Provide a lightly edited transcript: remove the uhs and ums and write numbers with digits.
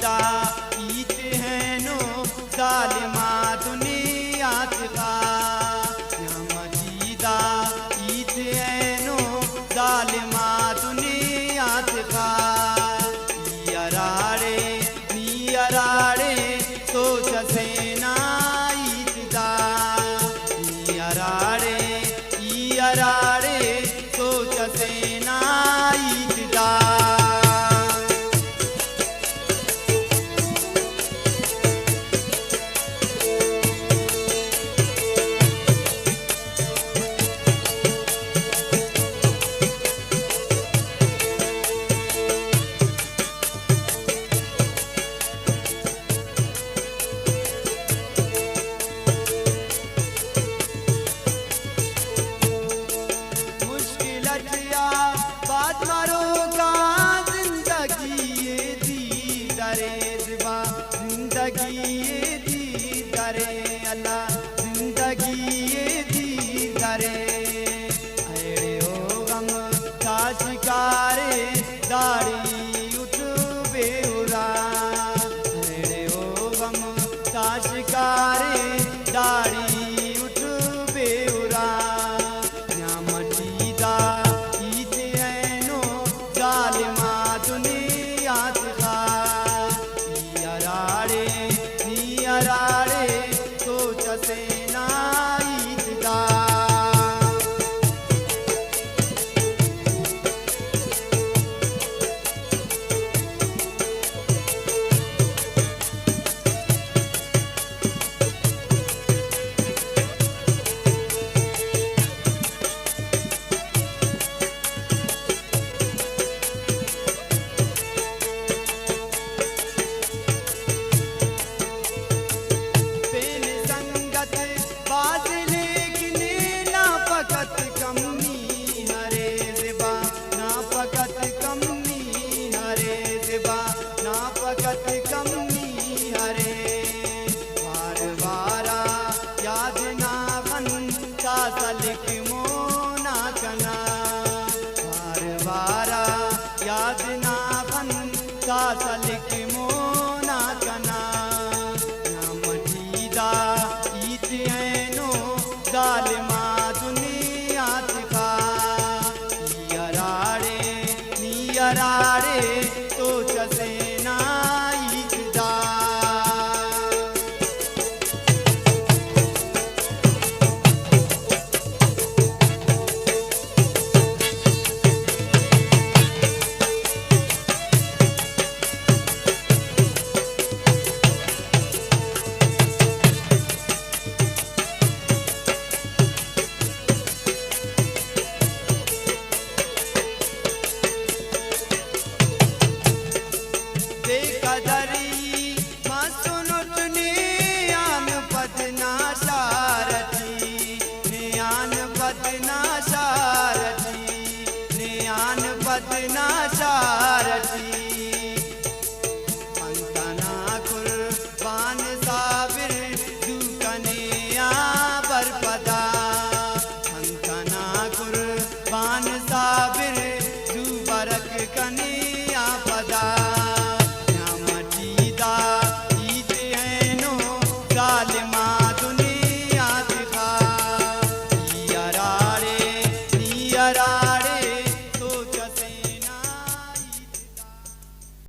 मचीदा ईत है नो जालिमा दुनिया का मचीदा ईत है नो जालिमा दुनिया का नियराड़े सोच सेना ईदा नियराड़े सोच सेना ईदा। बात मारो का जिंदगी ये दी दरे ज़िबा जिंदगी ये दी दरे अल्लाह जिंदगी ये दी दरे अरे ओ गम का शिकारे दाढ़ी उठ बेउरा अरे ओ गम का शिकारे दाढ़ी उठ बेउरा मचीदा जालिमा दुनिया का नियराड़े सोच सेना ईदा। सलिक मोना कना बार बारा याद ना बन का सलिक